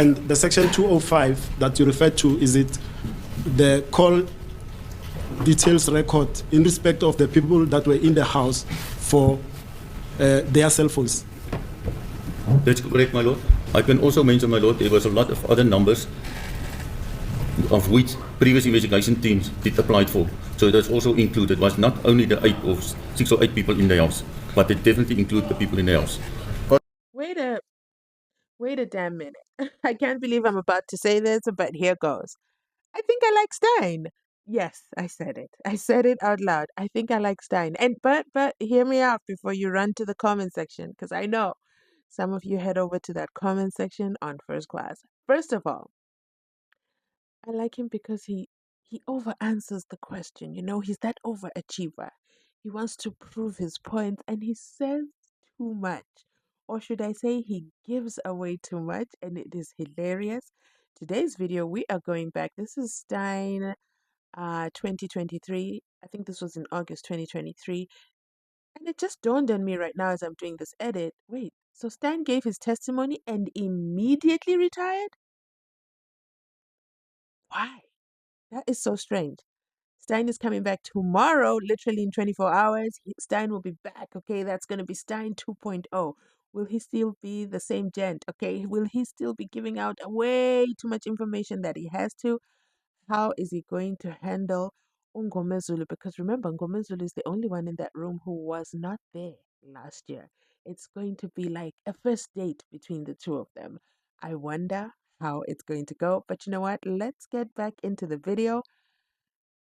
And the section 205 that you referred to, is it the call details record in respect of the people that were in the house for their cell phones? That's correct, my lord. I can also mention, my lord, there was a lot of other numbers of which previous investigation teams did apply for. So that's also included. It was not only the 6 or 8 people in the house, but it definitely included the people in the house. Wait a damn minute. I can't believe I'm about to say this, but here goes. I think I like Steyn. Yes, I said it. I said it out loud. I think I like Steyn. And but hear me out before you run to the comment section, because I know some of you head over to that comment section on First Class. First of all, I like him because he over answers the question. You know, he's that overachiever. He wants to prove his point and he says too much. Or should I say he gives away too much, and it is hilarious. Today's video, we are going back. This is Steyn 2023. I think this was in August 2023. And it just dawned on me right now as I'm doing this edit. Wait, so Steyn gave his testimony and immediately retired? Why? That is so strange. Steyn is coming back tomorrow, literally in 24 hours. Steyn will be back, okay? That's going to be Steyn 2.0. Will he still be the same gent, okay? Will he still be giving out way too much information that he has to? How is he going to handle Ngomezulu? Because remember, Ngomezulu is the only one in that room who was not there last year. It's going to be like a first date between the two of them. I wonder how it's going to go. But you know what? Let's get back into the video.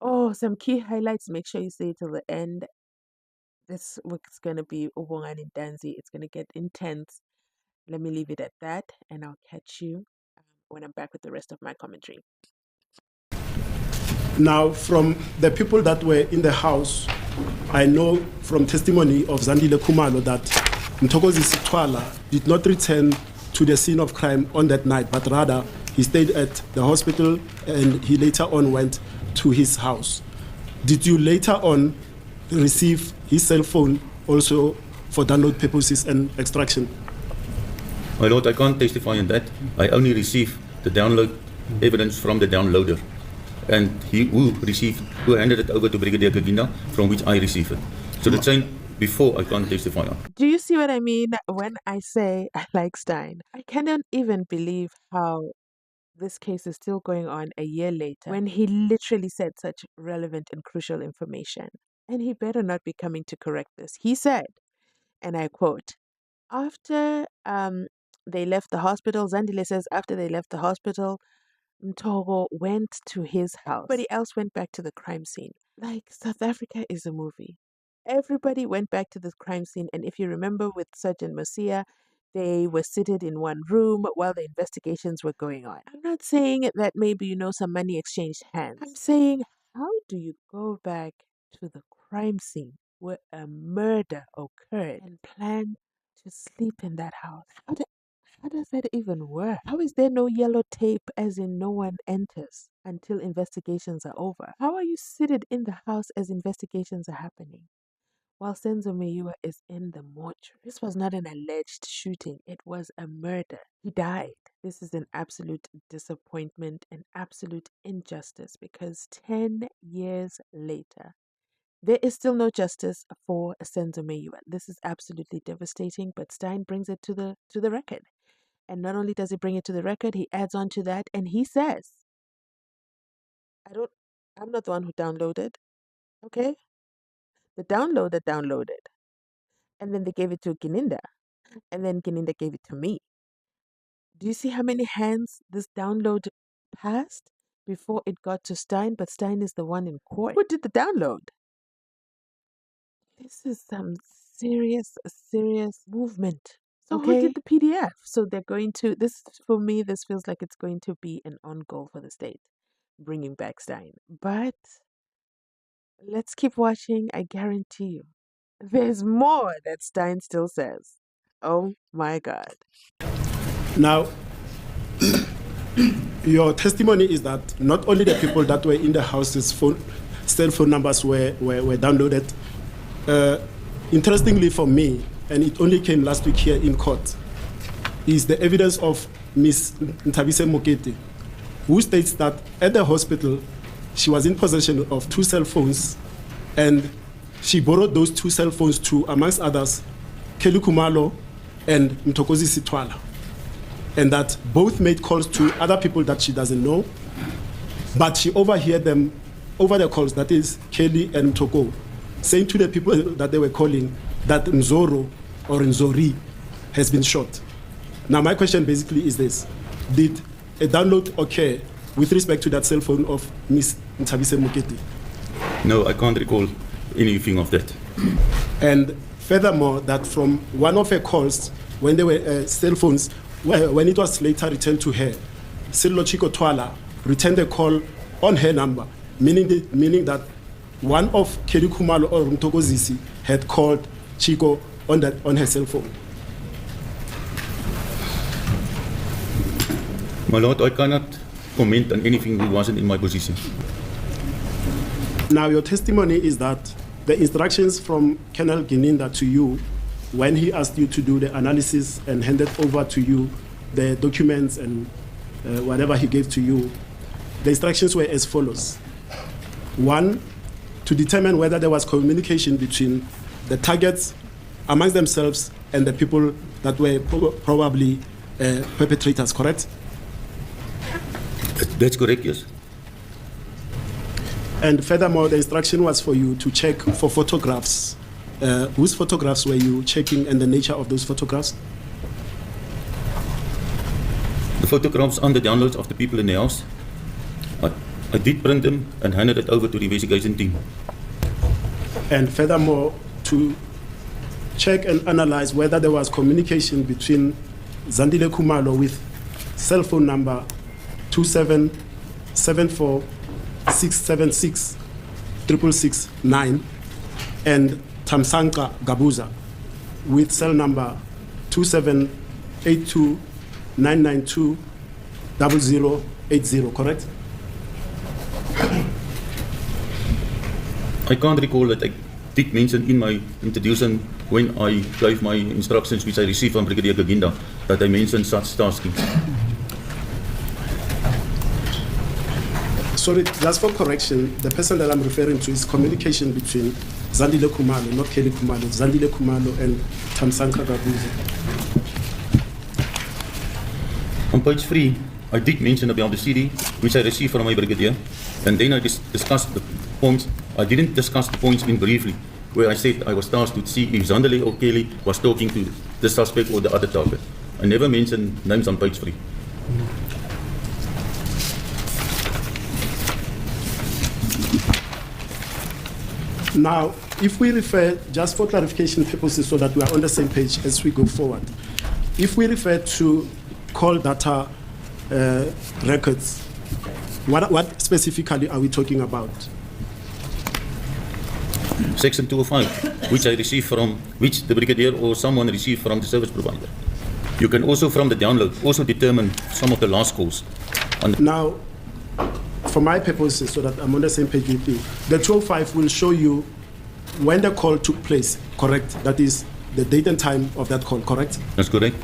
Oh, some key highlights. Make sure you stay till the end. This week's going to be BONGANI NTANZI. It's going to get intense. Let me leave it at that, and I'll catch you when I'm back with the rest of my commentary. Now, from the people that were in the house, I know from testimony of Zandile Khumalo that Mthokozi Sitwala did not return to the scene of crime on that night, but rather he stayed at the hospital and he later on went to his house. Did you later on receive his cell phone also for download purposes and extraction? My lord, I can't testify on that. I only received the download evidence from the downloader, and he who handed it over to Brigadier Gagina, from which I received it. So the same before I can't testify on. Do you see what I mean when I say I like Steyn? I cannot even believe how this case is still going on a year later when he literally said such relevant and crucial information. And he better not be coming to correct this. He said, and I quote, after they left the hospital, Zandile says after they left the hospital, Mthogo went to his house. Everybody else went back to the crime scene. Like, South Africa is a movie. Everybody went back to the crime scene. And if you remember with Sergeant Mosia, they were seated in one room while the investigations were going on. I'm not saying that maybe, you know, some money exchanged hands. I'm saying, how do you go back to the crime scene where a murder occurred and plan to sleep in that house? How does that even work? How is there no yellow tape, as in no one enters until investigations are over? How are you seated in the house as investigations are happening while Senzo Meyiwa is in the mortuary? This was not an alleged shooting. It was a murder. He died. This is an absolute disappointment, an absolute injustice, because 10 years later, there is still no justice for Senzo Meyiwa. This is absolutely devastating, but Steyn brings it to the record. And not only does he bring it to the record, he adds on to that and he says, I'm not the one who downloaded, okay? The downloader downloaded. And then they gave it to Gininda. And then Gininda gave it to me. Do you see how many hands this download passed before it got to Steyn? But Steyn is the one in court. Who did the download? This is some serious movement. So who did the PDF? So they're going to, this for me, this feels like it's going to be an on goal for the state, bringing back Steyn. But let's keep watching. I guarantee you, there's more that Steyn still says. Oh my God. Now, your testimony is that not only the people that were in the house's cell phone numbers were downloaded. Interestingly for me, and it only came last week here in court, is the evidence of Miss Nthabise Mokete, who states that at the hospital, she was in possession of 2 cell phones, and she borrowed those 2 cell phones to, amongst others, Kelly Khumalo and Mthokozi Sithwala, and that both made calls to other people that she doesn't know, but she overheard them over the calls, that is Kelly and Mthoko, saying to the people that they were calling that Nzoro or Nzori has been shot. Now my question basically is this: did a download occur with respect to that cell phone of Miss Nthabise Mokete? No, I can't recall anything of that. And furthermore, that from one of her calls, when there were cell phones, when it was later returned to her, Sello Chico Twala returned a call on her number, meaning that one of Kelly Khumalo or Mthokozisi had called Chico on her cell phone. My lord, I cannot comment on anything who wasn't in my position. Now, your testimony is that the instructions from Colonel Gininda to you, when he asked you to do the analysis and handed over to you the documents and whatever he gave to you, the instructions were as follows. 1, to determine whether there was communication between the targets amongst themselves and the people that were probably perpetrators, correct? That's correct, yes. And furthermore, the instruction was for you to check for photographs. Whose photographs were you checking and the nature of those photographs? The photographs on the downloads of the people in the house, I did print them and handed it over to the investigation team. And furthermore, to check and analyze whether there was communication between Zandile Khumalo with cell phone number 277467666669 and Tamsanqa Gabuza with cell number 278299200080, correct? I can't recall that I did mention in my introduction when I gave my instructions which I received from Brigadier Gaginda that I mentioned such taskings. Sorry, just for correction, the person that I'm referring to is communication between Zandile Khumalo, not Kelly Khumalo, Zandile Khumalo and Tamsanqa Gabuza. On page 3, I did mention about the CD which I received from my brigadier, and then I discussed the points. I didn't discuss the points in briefly, where I said I was tasked to see if Zandile or Kelly was talking to the suspect or the other target. I never mentioned names on page 3. Now, if we refer, just for clarification purposes so that we are on the same page as we go forward, if we refer to call data records, what specifically are we talking about? Section 205, which I received from, which the brigadier or someone received from the service provider. You can also, from the download, also determine some of the last calls. Now, for my purposes, so that I'm on the same page with you, the 205 will show you when the call took place, correct? That is the date and time of that call, correct? That's correct.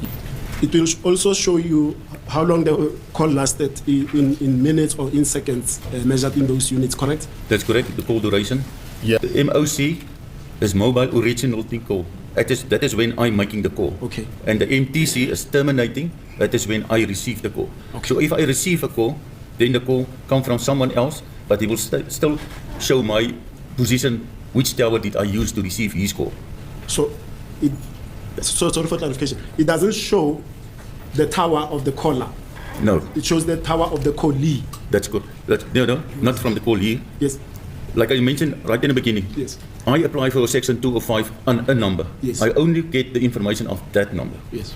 It will also show you how long the call lasted in minutes or in seconds, measured in those units, correct? That's correct, the call duration. Yeah. The MOC is mobile original call. That is when I'm making the call. Okay. And the MTC is terminating. That is when I receive the call. Okay. So if I receive a call, then the call comes from someone else, but it will still show my position, which tower did I use to receive his call. So, sorry for clarification. It doesn't show the tower of the caller. No. It shows the tower of the callee. That's good. No, not from the callee. Yes. Like I mentioned right in the beginning. Yes. I apply for a section 205 on a number. Yes. I only get the information of that number. Yes.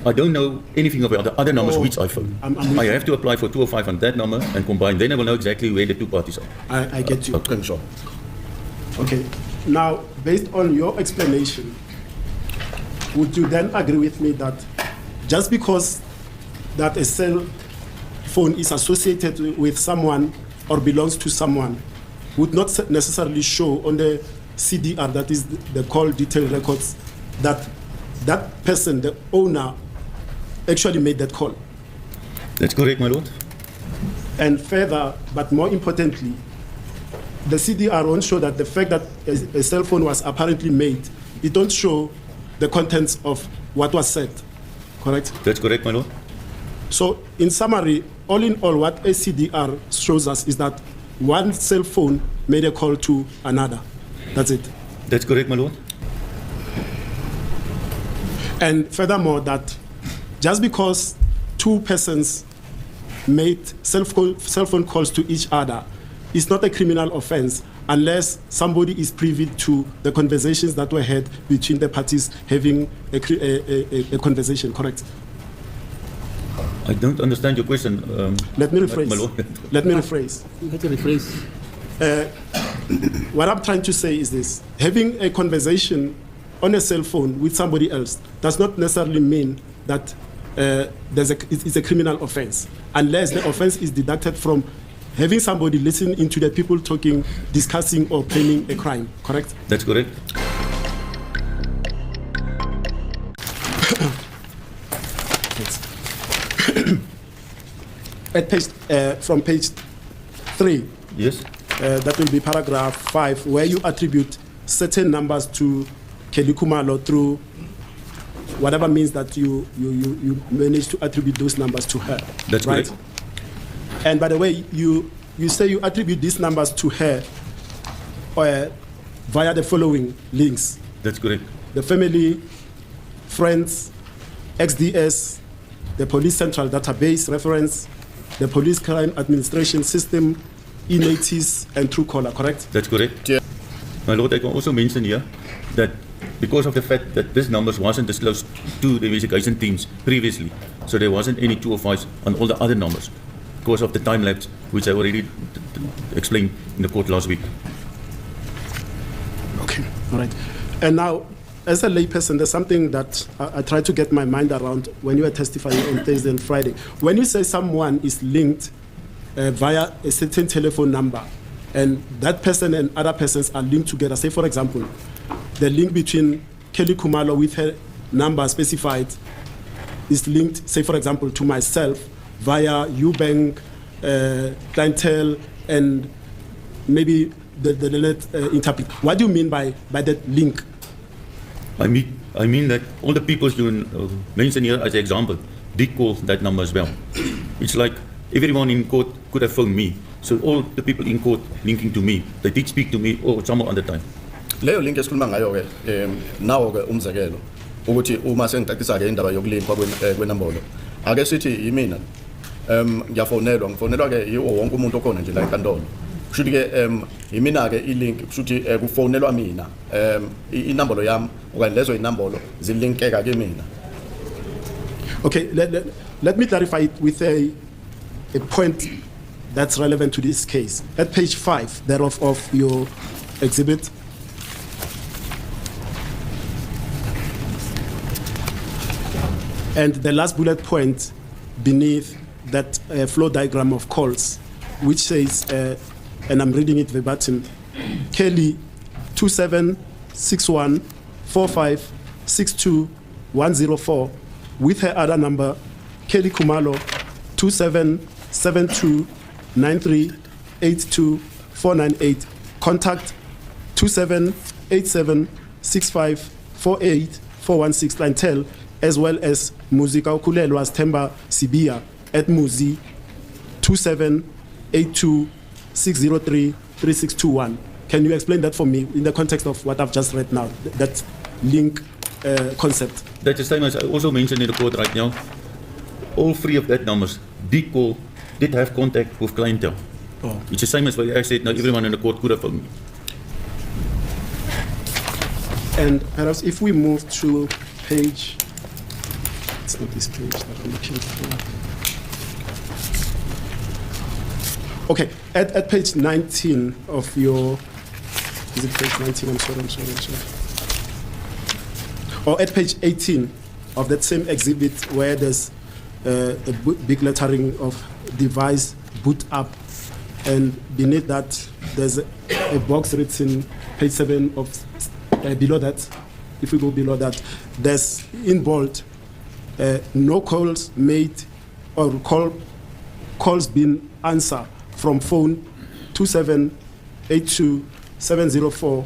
I don't know anything about the other numbers which I phone. I have to apply for 205 on that number and combine. Then I will know exactly where the two parties are. I get you. Okay, sure. Okay. Now, based on your explanation, would you then agree with me that just because that a cell phone is associated with someone or belongs to someone would not necessarily show on the CDR, that is the call detail records, that that person, the owner, actually made that call? That's correct, my lord. And further, but more importantly, the CDR won't show that the fact that a cell phone was apparently made, it don't show the contents of what was said, correct? That's correct, my lord. So in summary, all in all, what a CDR shows us is that one cell phone made a call to another. That's it. That's correct, my lord. And furthermore, that just because two persons made cell phone calls to each other is not a criminal offense unless somebody is privy to the conversations that were had between the parties having a conversation, correct? I don't understand your question. Let me my rephrase. lord. Let me rephrase. Let me rephrase. What I'm trying to say is this: having a conversation on a cell phone with somebody else does not necessarily mean that it's a criminal offense, unless the offense is deducted from having somebody listen into the people talking, discussing, or planning a crime. Correct? That's correct. At page, from page 3, Yes. that will be paragraph 5, where you attribute certain numbers to Kelly Kumalo through whatever means that you manage to attribute those numbers to her. That's right? correct. And by the way, you say you attribute these numbers to her via the following links: That's correct. the family, friends, XDS, the police central database reference, the police crime administration system, e-notice, and Truecaller, correct? That's correct. Yeah. My lord, I can also mention here that because of the fact that this numbers wasn't disclosed to the investigation teams previously, so there wasn't any 205s on all the other numbers because of the time lapse, which I already explained in the court last week. Okay, all right. And now, as a layperson, there's something that I try to get my mind around when you are testifying on Thursday and Friday. When you say someone is linked via a certain telephone number, and that person and other persons are linked together, say for example, the link between Kelly Kumalo with her number specified is linked, say for example, to myself via Eubank, clientele, and maybe the net interpret. What do you mean by that link? I mean that all the people you mentioned here as an example did call that number as well. It's like everyone in court could have phoned me. So all the people in court linking to me, they did speak to me or some other time. Leyo link esikhuluma ngayo ke nawo ke umzekelo ukuthi uma sengicacisa ke indaba yokulinkwa kwenambolo ake sithi yimina ngiyafonelwa ke yiwo wonke umuntu okhona nje la enkantolo kushuthi ke yimina ke ilink kushuthi kufonelwa mina inambolo yami okanye lezo inambolo zilinkeka ke mina. Okay, let me clarify it with a point that's relevant to this case. At page 5 thereof of your exhibit, and the last bullet point beneath that flow diagram of calls, which says, and I'm reading it verbatim, Kelly 27614562 with her other number, Kelly Kumalo 2772938248, contact 27876548 clientele, as well as Muzika Ukulelwa's Temba Sibia at Muzi 2782603621. Can you explain that for me in the context of what I've just read now, that link concept? That's the same as I also mentioned in the court right now. All three of that numbers did have contact with clientele. Oh. It's the same as what I said, now everyone in the court could have phoned me. And perhaps if we move to page, it's not this page that I'm looking for. Okay, at page 19 of your, is it page 19? I'm sorry. Or at page 18 of that same exhibit where there's a big lettering of device boot up, and beneath that there's a box written page 7 of below that. If we go below that, there's in bold no calls made or calls been answered from phone 2782 704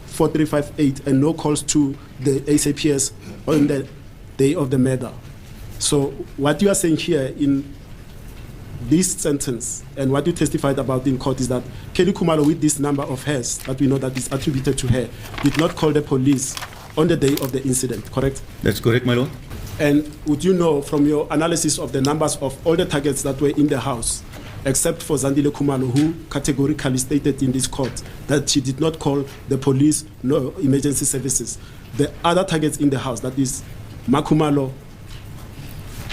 4358 and no calls to the SAPS on the day of the murder. So what you are saying here in this sentence and what you testified about in court is that Kelly Khumalo, with this number of hers that we know that is attributed to her, did not call the police on the day of the incident, correct? That's correct, my lord. And would you know from your analysis of the numbers of all the targets that were in the house, except for Zandile Khumalo, who categorically stated in this court that she did not call the police nor emergency services, the other targets in the house, that is Makhumalo,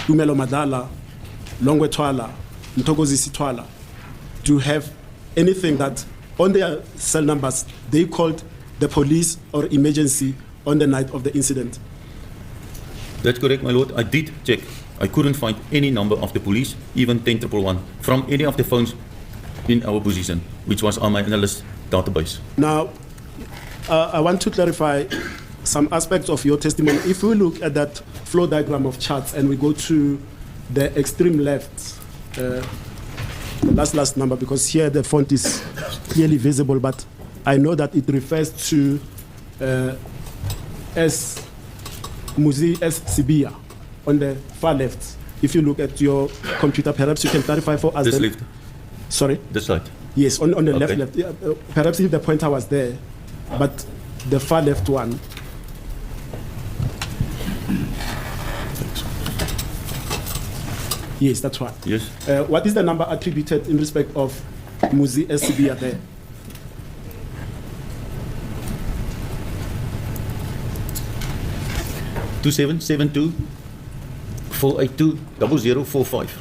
Tumelo Madala, Longwe Twala, Mtokozisi Twala, do you have anything that on their cell numbers they called the police or emergency on the night of the incident? That's correct, my lord. I did check. I couldn't find any number of the police, even 10,111, from any of the phones in our position, which was on my analyst database. Now, I want to clarify some aspects of your testimony. If we look at that flow diagram of charts and we go to the extreme left, the last number, because here the font is clearly visible, but I know that it refers to Muzi S. Sibia on the far left. If you look at your computer, perhaps you can clarify for us. This left. Sorry? This side. Yes, on the Okay. left. Yeah, perhaps if the pointer was there, but the far left one. Yes, that's right. Yes. What is the number attributed in respect of Muzi S. Sibia there? 2772 482 0045.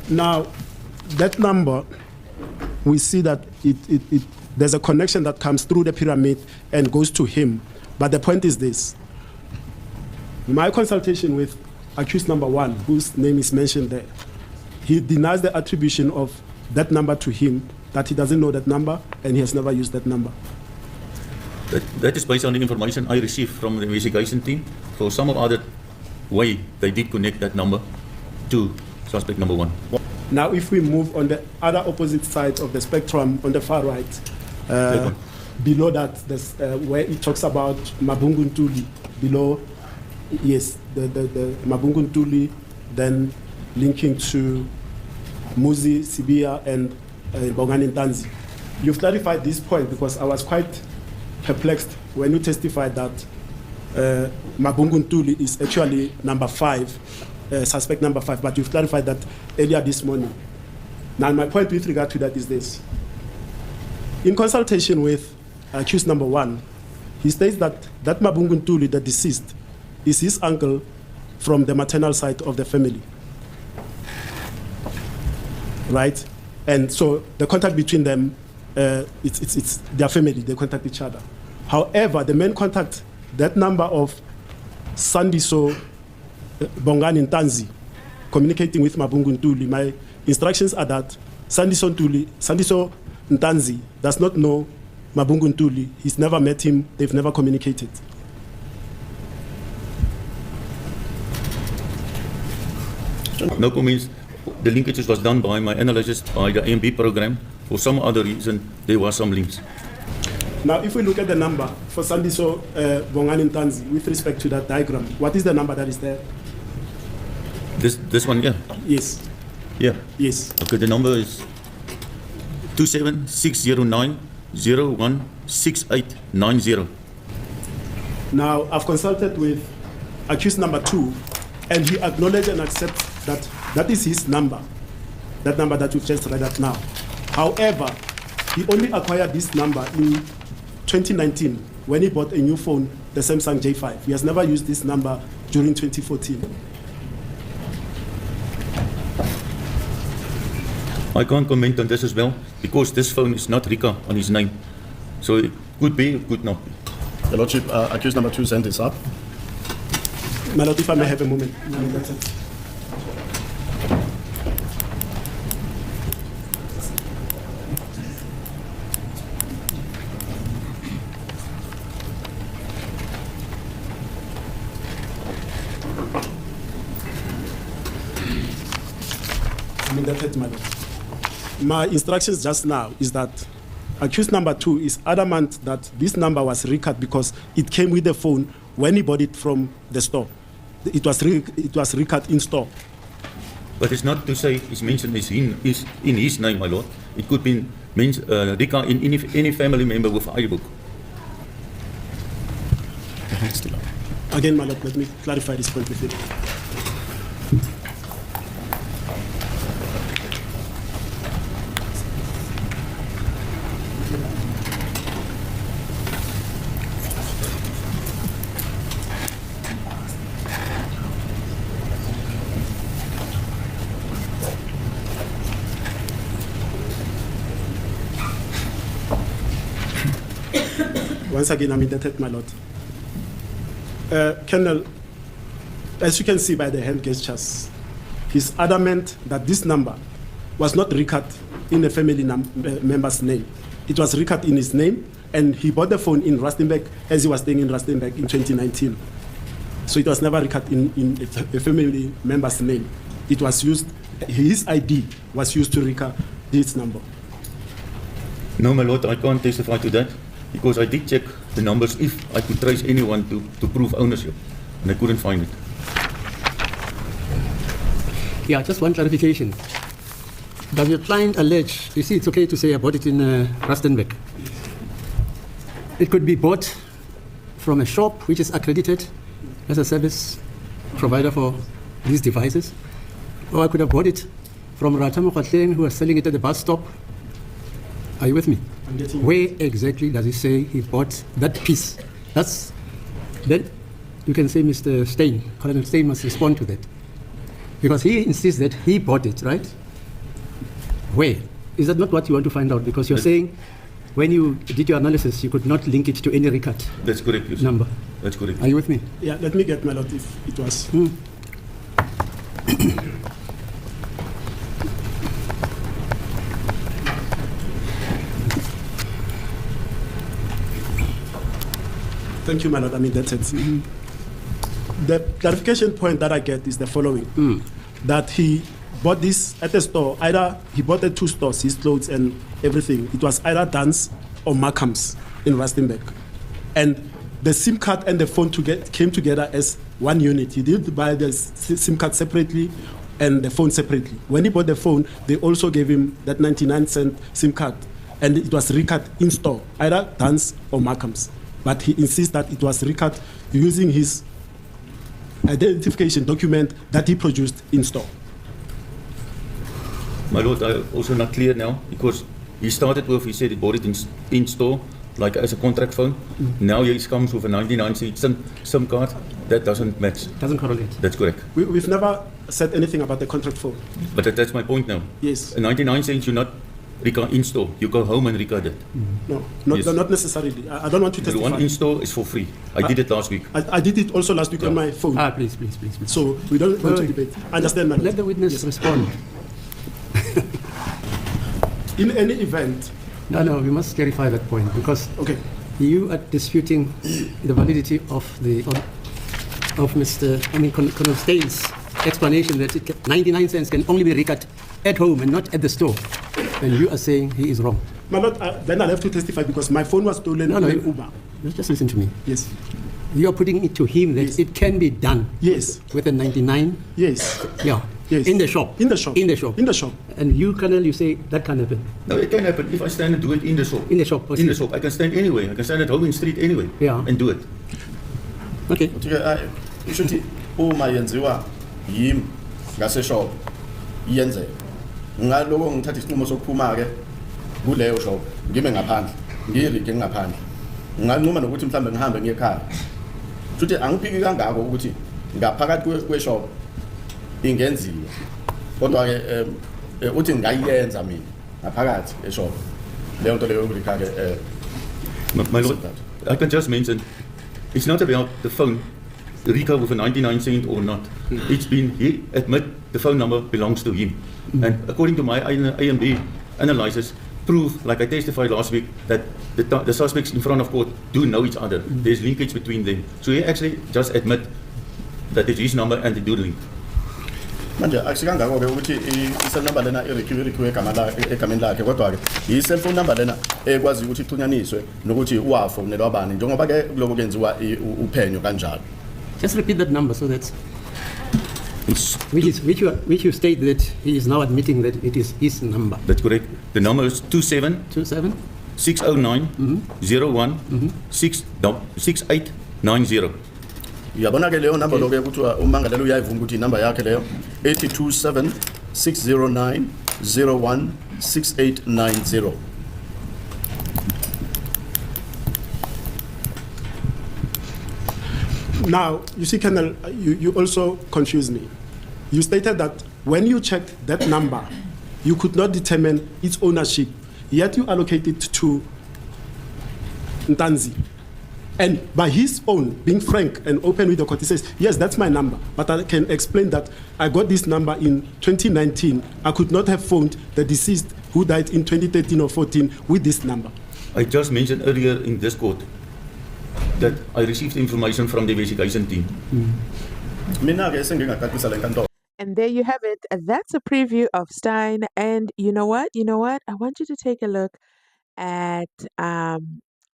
Now, that number, we see that there's a connection that comes through the pyramid and goes to him. But the point is this. My consultation with accused number 1, whose name is mentioned there, he denies the attribution of that number to him, that he doesn't know that number and he has never used that number. That is based on the information I received from the investigation team. For some other way, they did connect that number to suspect number 1. Now, if we move on the other opposite side of the spectrum, on the far right, below that, where it talks about Mabungu Ntuli, below, yes, the Mabungu Ntuli, then linking to Muzi Sibia and Bongani Ntanzi. You've clarified this point because I was quite perplexed when you testified that Mabungu Ntuli is actually number 5, suspect number 5, but you've clarified that earlier this morning. Now, my point with regard to that is this. In consultation with accused number 1, he states that Mabungu Ntuli, the deceased, is his uncle from the maternal side of the family. Right? And so the contact between them, it's their family, they contact each other. However, the main contact, that number of Sandiso Bongani Ntanzi communicating with Mabungu Ntuli, my instructions are that Sandiso Ntanzi does not know Mabungu Ntuli. He's never met him, they've never communicated. No comments. The linkages was done by my analysis by the AMB program. For some other reason, there were some links. Now, if we look at the number for Sandiso Bongani Ntanzi with respect to that diagram, what is the number that is there? This one, yeah. Yes. Yeah. Yes. Okay, the number is 27609016890. Now, I've consulted with accused number 2, and he acknowledged and accepts that that is his number, that number that you've just read out now. However, he only acquired this number in 2019 when he bought a new phone, the Samsung J5. He has never used this number during 2014. I can't comment on this as well because this phone is not Rika on his name. So it could be, it could not be. Your Lordship, accused number 2 sent this up. My Lord, if I may have a moment. I'm indebted, my lord. My instructions just now is that accused number 2 is adamant that this number was recut because it came with the phone when he bought it from the store. It was recut in store. But it's not to say it's mentioned is in his name, my lord. It could be Rika in any family member with iBook. Again, my lord, let me clarify this point with you. Once again, I'm indebted, my lord. Colonel, as you can see by the hand gestures, he's adamant that this number was not recut in the family member's name. It was recut in his name, and he bought the phone in Rustenburg as he was staying in Rustenburg in 2019. So it was never recut in a family member's name. It was used, his ID was used to recut this number. No, my lord, I can't testify to that because I did check the numbers if I could trace anyone to prove ownership, and I couldn't find it. Yeah, just one clarification. Does your client allege, you see, it's okay to say I bought it in Rustenburg. It could be bought from a shop which is accredited as a service provider for these devices, or I could have bought it from Ratamo Khatleng, who was selling it at the bus stop. Are you with me? I'm getting Where exactly does he say he bought that piece? Then you can say Mr. Steyn, Colonel Steyn must respond to that. Because he insists that he bought it, right? Where? Is that not what you want to find out? Because you're saying when you did your analysis, you could not link it to any recut That's correct, yes. number. That's correct. Are you with me? Yeah, let me get my lord if it was. Thank you, my lord. I mean, that's it. The clarification point that I get is the following. That he bought this at a store. Either he bought at 2 stores, his clothes and everything. It was either Dan's or Markham's in Rustenburg. And the SIM card and the phone came together as one unit. He did buy the SIM card separately and the phone separately. When he bought the phone, they also gave him that 99-cent SIM card. And it was recut in store, either Dan's or Markham's. But he insists that it was recut using his identification document that he produced in store. My lord, I'm also not clear now because he started with, he said he bought it in store, like as a contract phone. Now he comes with a 99-cent SIM card. That doesn't match. Doesn't correlate. That's correct. We've never said anything about the contract phone. But that's my point now. Yes. A 99 cents you not record in store. You go home and record it. No, Yes. not necessarily. I don't want to The testify. one in store is for free. I did it last week. I did it also last week on my phone. Please. So we don't want to Wait. debate. Understand, madam? Let the witness respond. In any event, No, we must clarify that point because okay, you are disputing the validity of Colonel Steyn's explanation that 99 cents can only be recut at home and not at the store. And you are saying he is wrong. my lord, then I'll have to testify because my phone was stolen No, in Uber. just listen to me. Yes, You are putting it to him that Yes. it can be done yes, with a 99. yes, Yeah. yes. In the shop. In the shop. In the shop. In the shop. And you, Colonel, you say that can happen. No, it can happen if I stand and do it in the shop. In the shop. In the shop. I can stand anyway. I can stand at home in the street anyway. Yeah. And do it. Okay. Isho ukuthi uma yenziwa yimi ngaseshop iyenzeka. Ngaloko ngithatha isinqumo sokuphuma ke kuleyo shop ngime ngaphandle ngirike ngaphandle. Nganquma nokuthi mhlambe ngihambe ngiye ekhaya. Futhi angiphiki kangako ukuthi ngaphakathi kweshop ingenziwa. Kodwa ke uthi ngayenza mina ngaphakathi eshop. Leyo nto leyo ngikha ke My lord, I can just mention, it's not about the phone, Rico with a 99 cent or not. It's been, he admit the phone number belongs to him. And according to my A&B analysis, prove, like I testified last week, that the suspects in front of court do know each other. There's linkage between them. So he actually just admit that it's his number and they do link. manje akusikangako-ke ukuthi i-cell number lena irekhiwe egameni lakhe, kodwa-ke i-cell phone number lena ekwazi ukuthi ixhunyaniswe nokuthi wafonelwa abani, njengoba-ke kuloku kenziwa uphenyo kanjalo. Just repeat that number so that It's, which you state that he is now admitting that it is his number. that's correct. The number is 27 27 609 01 6890. Uyabona-ke leyo number lo-ke kuthiwa umangalelo uyayivuma ukuthi inumber yakhe leyo 827 609 01 6890. Now, you see, Colonel, you also confuse me. You stated that when you checked that number, you could not determine its ownership, yet you allocated to Ntanzi. And by his own, being frank and open with the court, he says, yes, that's my number, but I can explain that I got this number in 2019. I could not have phoned the deceased who died in 2013 or 14 with this number. I just mentioned earlier in this court that I received information from the investigation team. Mina-ke sengingaqaqisa le nkantolo. And there you have it. That's a preview of Steyn. And you know what? I want you to take a look at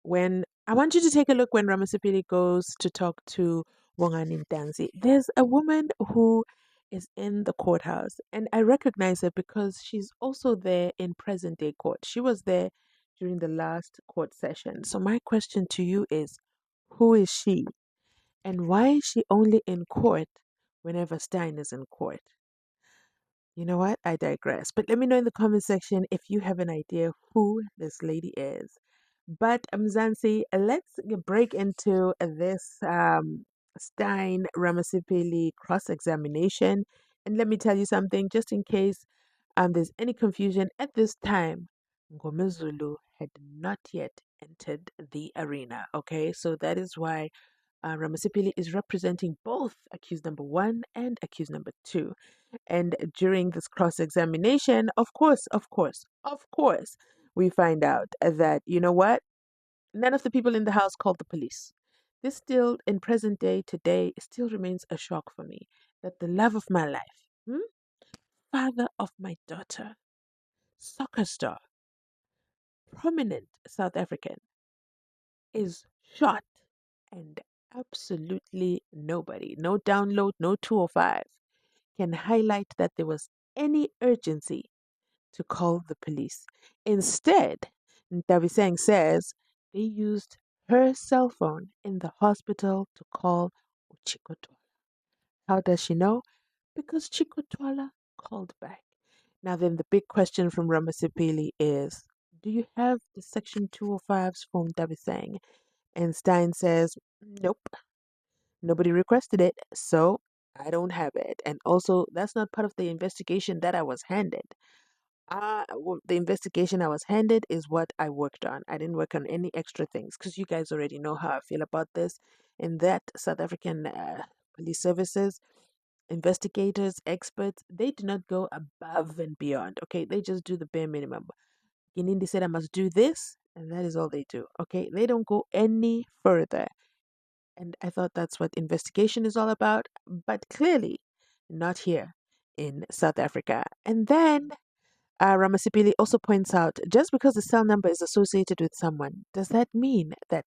when Ramasipili goes to talk to Bongani Ntanzi. There's a woman who is in the courthouse, and I recognize her because she's also there in present day court. She was there during the last court session. So my question to you is, who is she? And why is she only in court whenever Steyn is in court? You know what? I digress. But let me know in the comment section if you have an idea who this lady is. But Mzansi, let's break into this Steyn Ramasipili cross-examination. And let me tell you something, just in case there's any confusion at this time, Ngomezulu had not yet entered the arena. Okay, so that is why Ramasipili is representing both accused number 1 and accused number 2. And during this cross-examination, of course, we find out that, you know what? None of the people in the house called the police. This still, in present day, today, still remains a shock for me that the love of my life, father of my daughter, soccer star, prominent South African, is shot and absolutely nobody, no download, no 205, can highlight that there was any urgency to call the police. Instead, Ntabiseng says they used her cell phone in the hospital to call Chikotwala. How does she know? Because Chikotwala called back. Now then, the big question from Ramasipili is, do you have the Section 205s from Ntabiseng? And Steyn says, nope, nobody requested it, so I don't have it. And also, that's not part of the investigation that I was handed. The investigation I was handed is what I worked on. I didn't work on any extra things because you guys already know how I feel about this. In that South African police services, investigators, experts, they do not go above and beyond. Okay, they just do the bare minimum. Ginindi said I must do this, and that is all they do. Okay, they don't go any further. And I thought that's what investigation is all about, but clearly not here in South Africa. And then Ramasipili also points out, just because the cell number is associated with someone, does that mean that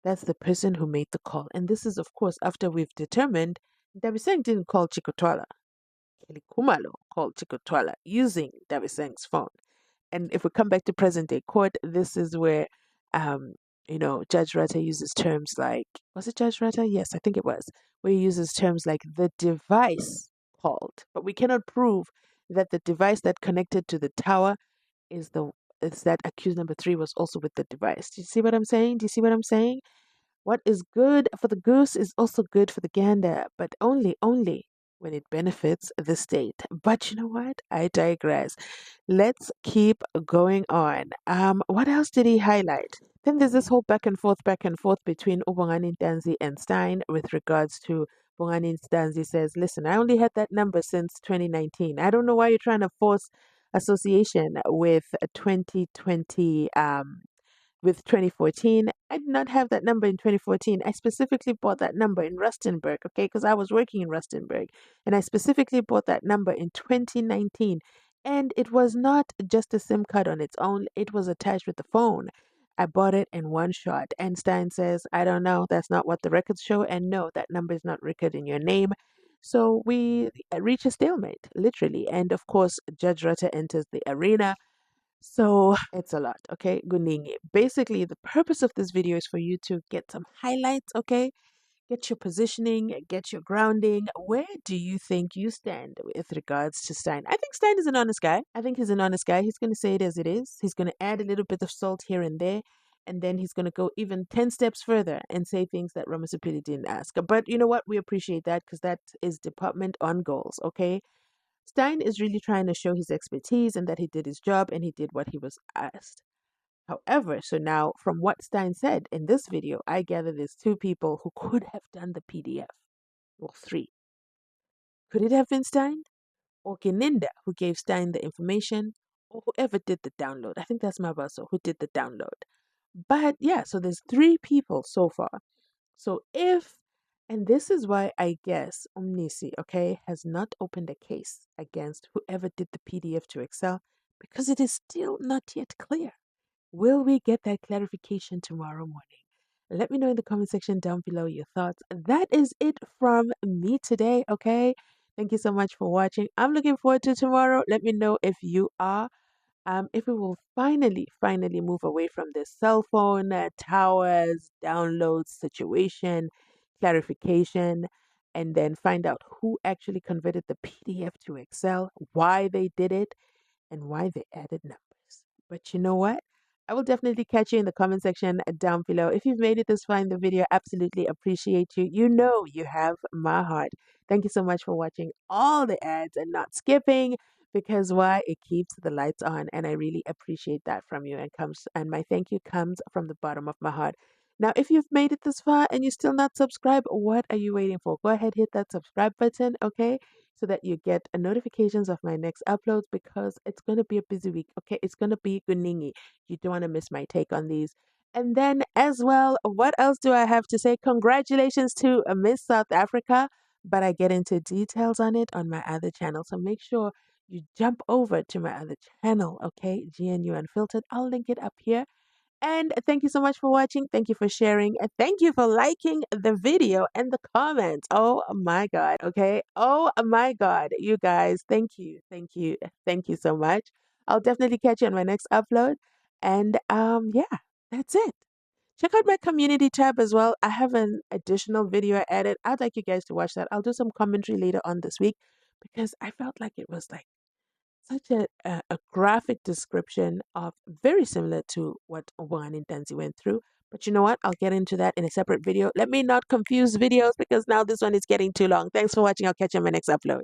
that's the person who made the call? And this is, of course, after we've determined Ntabiseng didn't call Chikotwala. Kelly Kumalo called Chikotwala using Ntabiseng's phone. And if we come back to present day court, this is where, Judge Rata uses terms like, was it Judge Rata? Yes, I think it was, where he uses terms like the device called. But we cannot prove that the device that connected to the tower is that accused number 3 was also with the device. Do you see what I'm saying? What is good for the goose is also good for the gander, but only when it benefits the state. But you know what? I digress. Let's keep going on. What else did he highlight? Then there's this whole back and forth between Bongani Ntanzi and Steyn with regards to Bongani Ntanzi says, listen, I only had that number since 2019. I don't know why you're trying to force association with 2020 with 2014. I did not have that number in 2014. I specifically bought that number in Rustenburg, okay, because I was working in Rustenburg, and I specifically bought that number in 2019. And it was not just a SIM card on its own, it was attached with the phone. I bought it in one shot. And Steyn says, I don't know, that's not what the records show. And no, that number is not recorded in your name. So we reach a stalemate, literally. And of course, Judge Rutter enters the arena. So it's a lot, okay? Guningi. Basically, the purpose of this video is for you to get some highlights, okay? Get your positioning, get your grounding. Where do you think you stand with regards to Steyn? I think Steyn is an honest guy. I think he's an honest guy. He's going to say it as it is. He's going to add a little bit of salt here and there. And then he's going to go even 10 steps further and say things that Ramasipili didn't ask. But you know what? We appreciate that because that is department on goals, okay? Steyn is really trying to show his expertise and that he did his job and he did what he was asked. However, so now from what Steyn said in this video, I gather there's two people who could have done the PDF. Well, three. Could it have been Steyn? Or Kininda, who gave Steyn the information? Or whoever did the download? I think that's Mabaso who did the download. But yeah, so there's three people so far. So if, and this is why I guess Omnisi, okay, has not opened a case against whoever did the PDF to Excel because it is still not yet clear. Will we get that clarification tomorrow morning? Let me know in the comment section down below your thoughts. That is it from me today, okay? Thank you so much for watching. I'm looking forward to tomorrow. Let me know if you are. If we will finally move away from this cell phone towers, downloads situation, clarification, and then find out who actually converted the PDF to Excel, why they did it, and why they added numbers. But you know what? I will definitely catch you in the comment section down below. If you've made it this far in the video, absolutely appreciate you. You know you have my heart. Thank you so much for watching all the ads and not skipping, because why? It keeps the lights on, and I really appreciate that from you. And my thank you comes from the bottom of my heart. Now, if you've made it this far and you're still not subscribed, what are you waiting for? Go ahead, hit that subscribe button, okay? So that you get notifications of my next uploads, because it's going to be a busy week, okay? It's going to be guningi. You don't want to miss my take on these. And then as well, what else do I have to say? Congratulations to Miss South Africa, but I get into details on it on my other channel. So make sure you jump over to my other channel, okay? GNU Unfiltered. I'll link it up here. And thank you so much for watching. Thank you for sharing. And thank you for liking the video and the comments. Oh my God. Okay. Oh my God. You guys, thank you. Thank you. Thank you so much. I'll definitely catch you on my next upload. And yeah, that's it. Check out my community tab as well. I have an additional video I added. I'd like you guys to watch that. I'll do some commentary later on this week because I felt like it was like such a graphic description of very similar to what Bongani Ntanzi went through. But you know what? I'll get into that in a separate video. Let me not confuse videos because now this one is getting too long. Thanks for watching. I'll catch you on my next upload.